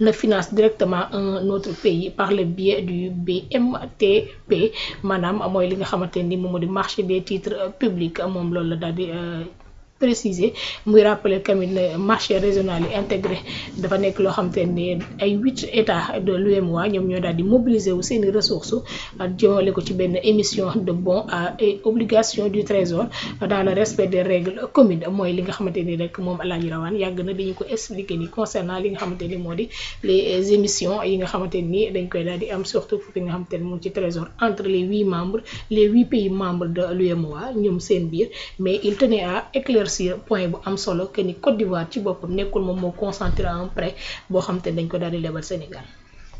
ne finance directement un autre pays par le biais du BMTP maanaam mooy li nga xamante ni moom moo di marché des titres publics moom loolu la daal di préciser muy rappeler tamit ne marché régional yi intégré dafa nekk loo xamante ne ay 8 états de l'UEMOA ñoom ñoo daal di mobiliser wu seeni ressources jëmale ko ci benn émission de bons et obligations du trésor dans le respect des règles communes mooy li nga xamante ni rek moom Alaaji Rawaan yàgg na dañu ko expliquer ni concernant li nga xamante ni moo di les émissions yi nga xamante ni dañ koy daal di am surtout fi nga xamante ni moom ci trésor entre les 8 membres les 8 pays membres de l'UEMOA ñoom seen biir mais il tenait à éclaircir point bu am solo que ni Côte d'Ivoire ci boppam nekkul moom moo concentré un prêt boo xam te dañ ko daal di lebal Sénégal.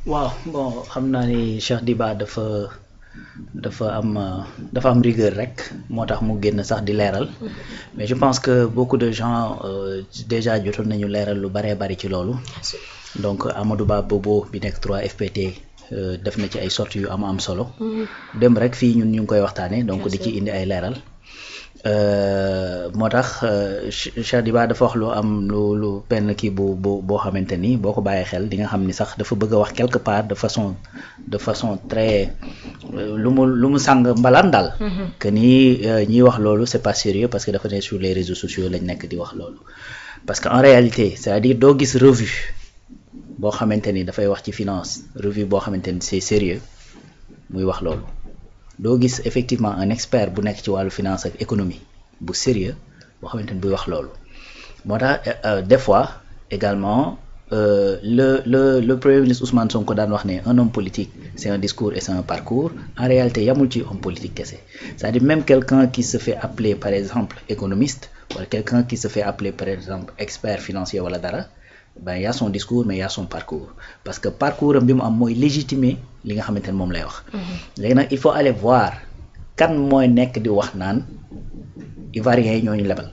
waaw bon xam naa ni Cheikh Diba dafa am rigueur rek moo tax mu génn sax di leeral mais je pense que beaucoup de gens déjà jotoon nañu leeral lu baree bari ci loolu donc Amadou Ba Bobo bi nekk 3FPT def na ci ay sorties yu am solo dem rek fii ñun ñu ngi koy waxtaanee donc di ci indi ay leeral moo tax Cheikh Diba dafa wax lu am lu benn kii boo xamante ni boo ko bàyyee xel di nga xam ni sax dafa bëgg a wax quelque part de façon très lu mu sàng mbalaan daal que ni ñiy wax loolu c'est pas sérieux parce que dafa ne sur les réseaux sociaux lañ nekk di wax loolu parce que en réalité c'est-à-dire doo gis revue boo xamante ni dafay wax ci finance revue boo xamante ni c'est sérieux muy wax loolu doo gis effectivement un expert bu nekk ci wàllu finance ak économie bu sérieux boo xamante ni buy wax loolu moo tax des fois également le premier ministre Ousmane Sonko daan wax ne un homme politique c'est un discours et c'est un parcours en réalité yamul ci homme politique kese c'est-à-dire même quelqu'un qui se fait appeler par exemple économiste wala quelqu'un qui se fait appeler par exemple expert financier wala dara ben y a son discours mais y a son parcours parce que parcours am bi mu am mooy légitimer li nga xamante ne moom lay wax léegi nag il faut aller voir kan mooy nekk di wax naan ivoiriens yi ñooñu lebal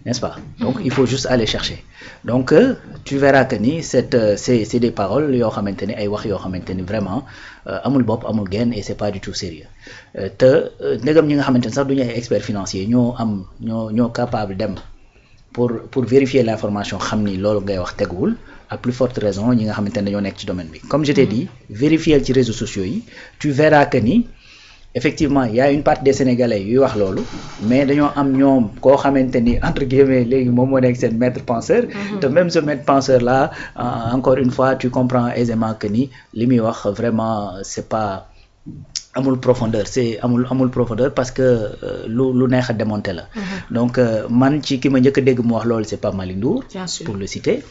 n'est-ce pas donc il faut juste aller chercher donc tu verras que ni c'est des paroles yoo xamante ni ay wax yoo xamante ni vraiment amul bopp amul genn et c'est pas du tout sérieux te ndegam ñi nga xamante ni sax du ñu ay experts financiers ñoo capable dem pour vérifier l'information xam ni loolu ngay wax teguwul à plus forte raison ñi nga xamante ne dañoo nekk ci domaine bi comme je t'ai dit vérifier ci réseaux sociaux yi tu verras que ni effectivement il y a une partie des Sénégalais yuy wax loolu mais dañoo am ñoom koo xamante ni entre guillemets léegi moom moo nekk seen maître penseur te même ce maître penseur là encore une fois tu comprends aisément que ni li muy wax vraiment c'est pas amul profondeur parce que lu neex a démonter la donc man ci ki ma njëkk a dégg mu wax loolu c'est pas Malick Ndour pour le citer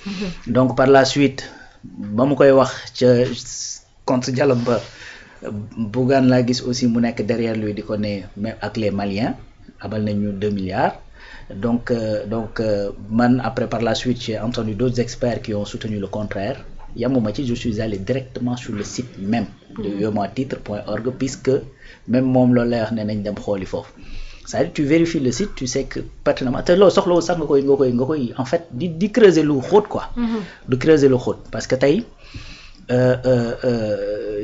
donc par la suite ba mu koy wax ca compte Diallo ba Bougane laa gis aussi mu nekk derrière lui di ko ne même ak les Maliens abal nañu 2 milliards donc man après par la suite j'ai entendu d'autres experts qui ont soutenu le contraire yamuma ci je suis allé directement sur le site même de uematitre.org puisque même moom loolu lay wax ne nañ dem xooli foofu c'est-à-dire tu vérifies le site tu sais que pertinemment te loolu soxlawul sax nga koy en fait di creuser lu xóot quoi de creuser lu xóot parce que tey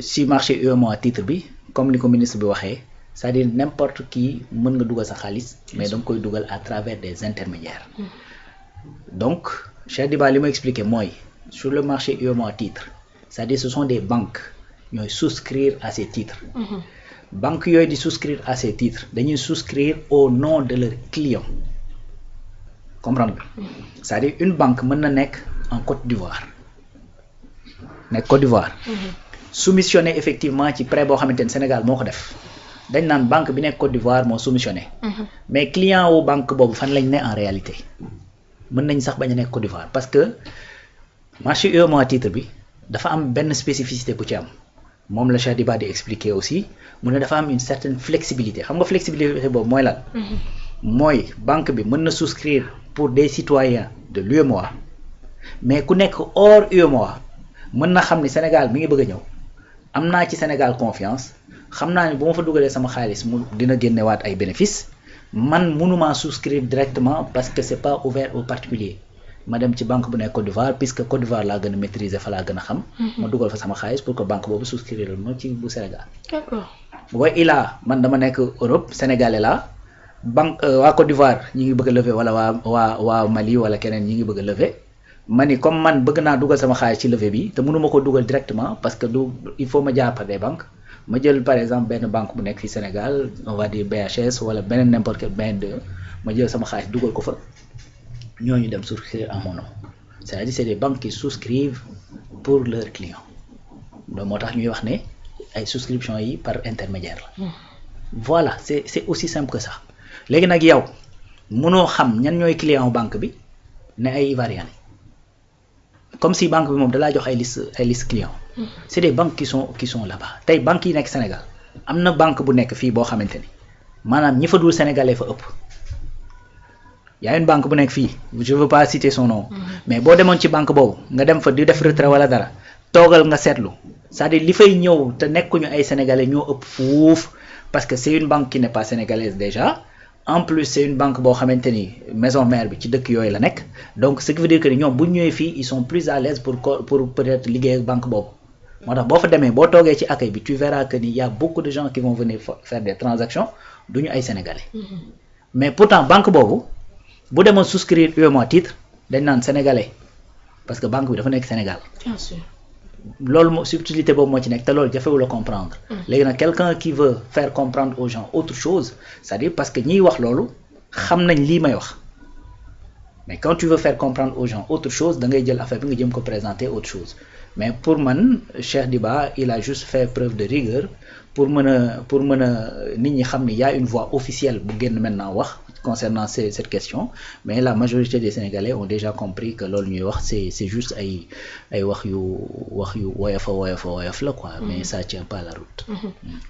si marché UEMOA titre bi comme ni ko ministre bi waxee c'est-à-dire n'importe qui mën nga dugal sa xaalis mais da nga koy dugal à travers des intermédiaires donc Cheikh Diba li ma expliqué mooy sur le marché UEMOA titre c'est-à-dire ce sont des banques ñooy souscrire à ces titres banques yooyu di souscrire à ces titres dañuy souscrire au nom de leurs clients comprendre nga c'est-à-dire une banque mën na nekk en Côte d'Ivoire soumissionné effectivement ci prêt boo xamante ne Sénégal moo ko def dañ naan banque bi nekk Côte d'Ivoire moo soumissionné mais client wu banque boobu fan lañ ne en réalité mën nañ sax bañ a nekk Côte d'Ivoire parce que marché UEMOA titre bi dafa am benn spécificité bu ci am moom la Cheikh Diba di expliquer aussi mu ne dafa am une certaine flexibilité xam nga flexibilité boobu mooy lan mooy banque bi mën na souscrire pour des citoyens de l'UEMOA mais ku nekk hors UEMOA mën na xam ni Sénégal mi ngi bëgg a ñëw am naa ci Sénégal confiance xam naa ni bu ma fa dugalee sama xaalis mu dina génnewaat ay bénéfices man mënuma souscrire directement parce que c'est pas ouvert aux particuliers ma dem ci banque bu nekk Côte d'Ivoire puisque Côte d'Ivoire laa gën a maîtriser fa laa gën a xam ma dugal fa sama xaalis pour que banque boobu souscrire ma ci bu Sénégal wa ilaa man dama nekk Europe sénégalais la banque waa Côte d'Ivoire ñi ngi bëgg a lever wala waa Mali wala keneen ñi ngi bëgg a lever ma ni comme man bëgg naa dugal sama xaalis ci levée bi te mënuma ko dugal directement parce que il faut ma jaar par des banques ma jël par exemple benn banque bu nekk fii Sénégal on va dire BHS wala beneen n'importe quel BND ma jël sama xaalis dugal ko fa ñooñu dem souscrire en mon nom c'est-à-dire c'est des banques qui souscrivent pour leurs clients donc moo tax ñuy wax ne ay souscription yi par intermédiaire la voilà c'est aussi simple que ça léegi nag yow mënoo xam ñan ñooy client banque bi ne ay Ivoiriens comme si banque bi moom dalaa jox ay liste client c'est des banques qui sont là-bas tey banques yi nekk Sénégal am na banque bu nekk fii boo xamante ni maanaam ñi fa dul sénégalais fa ëpp y a une banque bu nekk fii je veux pas citer son nom mais boo demoon ci banque boobu nga dem fa di def retrait wala dara toogal nga seetlu c'est-à-dire li fay ñëw te nekkuñu ay sénégalais ñoo ëpp fuuf parce que c'est une banque qui n'est pas sénégalaise déjà en plus c'est une banque boo xamante ni maison mère bi ci dëkk yooyu la nekk donc ce qui veut dire que ni ñoom bu ñu ñëwee fii ils sont plus à l'aise pour peut-être liggéey ak banque boobu moo tax boo fa demee boo toogee ci accueil bi tu verras que ni y a beaucoup de gens qui vont venir faire des transactions du ñu ay sénégalais mais pourtant banque boobu bu demoon souscrire UEMOA titre dañ naan sénégalais parce que banque bi dafa nekk Sénégal. Bien sûr. loolu moo subtilité boobu moo ci nekk te loolu jafewul a comprendre. léegi nag quelqu'un qui veut faire comprendre aux gens autre chose c'est-à-dire parce que ñiy wax loolu xam nañ lii may wax mais quand tu veux faire comprendre aux gens autre chose da ngay jël affaire bi nga jëm ko présenter autre chose mais pour man Cheikh Diba il a juste fait preuve de rigueur pour mën a nit ñi xam ni y a une voix officielle bu génn maintenant wax concernant cette question mais la majorité des Sénégalais ont déjà compris que loolu ñuy wax c'est juste ay wax yu woyof la quoi mais ça tient pas la route.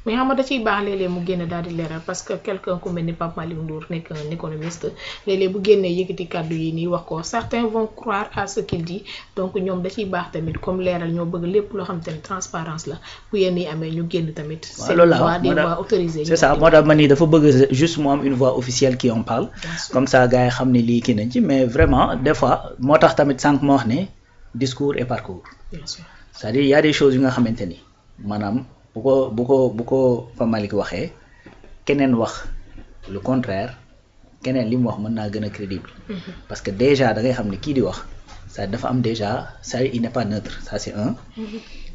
mais xam nga da ciy baax léeg-léeg mu génn daal di leeral parce que quelqu'un ku mel ni Pape Malick Ndour nekk un économiste léeg-léeg bu génnee yëkkati kàddu yi nii wax ko certains vont croire à ce qu'il dit donc ñoom da ciy baax tamit comme leeral ñoo bëgg lépp loo xam te ne transparence la bu yenn yi amee ñu génn tamit. c'est des voix autorisées. c'est ça moo tax ma ni dafa bëgg juste mu am une voix officielle qui en parle. comme ça gars yi xam ne lii kii nañ ci mais vraiment des fois moo tax tamit sànq ma wax ne discours et parcours. Bien sûr. c'est-à-dire y a des choses yu nga xamante ni maanaam bu ko Pape Malick waxee keneen wax le contraire keneen li mu wax mën naa gën a crédible. parce que déjà da ngay xam ne kii di wax ça dafa am déjà ça il n'est pas neutre ça c'est un.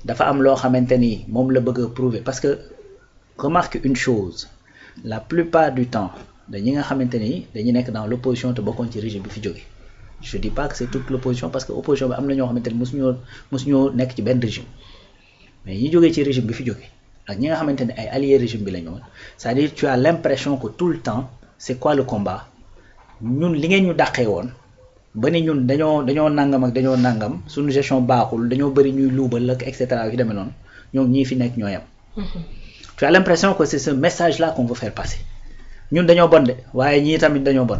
dafa am loo xamante ni moom la bëgg a prouver parce que remarque une chose la plupart du temps dañi nga xamante ni dañu nekk dans l'opposition te bokkoon ci régime bi fi jóge je dis pas que c'est toute l'opposition parce que opposition bi am na ñoo xamante ni mosuñoo nekk ci benn régime mais ñi jógee ci régime bi fi jóge ak ñi nga xamante ni ay alliés régime bi la ñoon c'est-à-dire tu as l'impression que tout le temps c'est quoi le combat ñun li ngeen ñu dàqee woon ba ni ñun dañoo nangam ak dañoo nangam suñu gestion baaxul dañoo bëri ñuy luubal ak et cetera yu demee noonu ñoom ñii fi nekk ñoo yam tu as l'impression que c'est ce message là qu'on veut faire passer ñun dañoo bon de waaye ñii tamit dañoo bon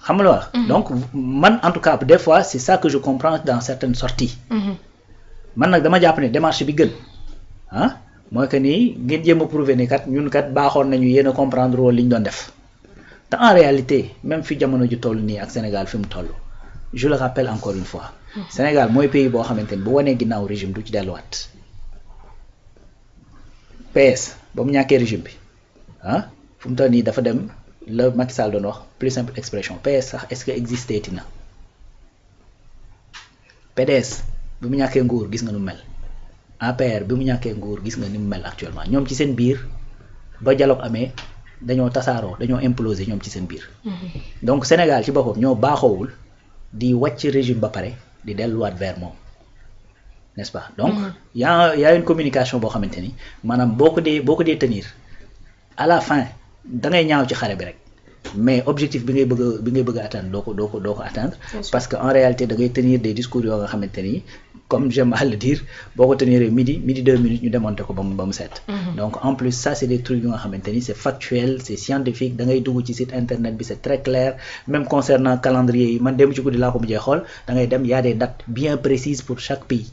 xam nga la wax donc man en tout cas des fois c'est ça que je comprends dans certaines sorties man nag dama jàpp ne démarche bi gën mooy que ni ngeen jéem a prouver ni kat ñun kat baaxoon nañu yéen a comprendre woon li ñu doon def te en réalité même fi jamono ju toll nii ak Sénégal fi mu toll je le rappelle encore une fois Sénégal mooy pays boo xamante ni bu wanee ginnaaw régime du ci delluwaat PS ba mu ñàkkee régime bi fu mu toll nii dafa dem la Macky Sall doon wax plus simple expression PS sax est-ce que existé ti na PDS bi mu ñàkkee nguur gis nga nu mel APR bi mu ñàkkee nguur gis nga ni mu mel actuellement ñoom ci seen biir ba dialogue amee dañoo tasaaroo dañoo imploser ñoom ci seen biir donc Sénégal ci boppam ñoo baaxoowul di wàcc régime ba pare di delluwaat vers moom n'est-ce pas donc y a une communication boo xamante ni maanaam boo ko dee tenir à la fin da ngay ñaaw ci xare bi rek mais objectif bi ngay bëgg a atteindre doo ko atteindre parce que en réalité da ngay tenir des discours yoo nga xamante ni comme j'aime à le dire boo ko tenir midi 2 minutes ñu démonter ko ba mu set donc en plus ça c'est des trucs yu nga xamante ni c'est factuel c'est scientifique da ngay dugg ci site internet bi c'est très clair même concernant calendrier yi man dem ci guddi laa ko mujjee xool da ngay dem y a des dates bien précises pour chaque pays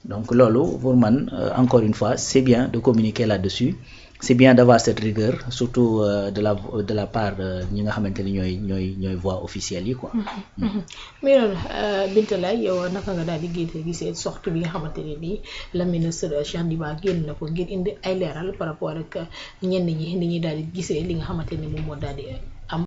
donc loolu pour man encore une fois c'est bien de communiquer là-dessus c'est bien d'avoir cette rigueur surtout de la part ñi nga xamante ni ñooy voix officielle yi quoi. mais loolu Binta Laye yow naka nga daal di gisee sortie bi nga xamante ne bii la ministre Cheikh Diba génn na ko ngir indi ay leeral par rapport ak ñenn ñi ni ñuy daal di gisee li nga xamante ni moom moo daal di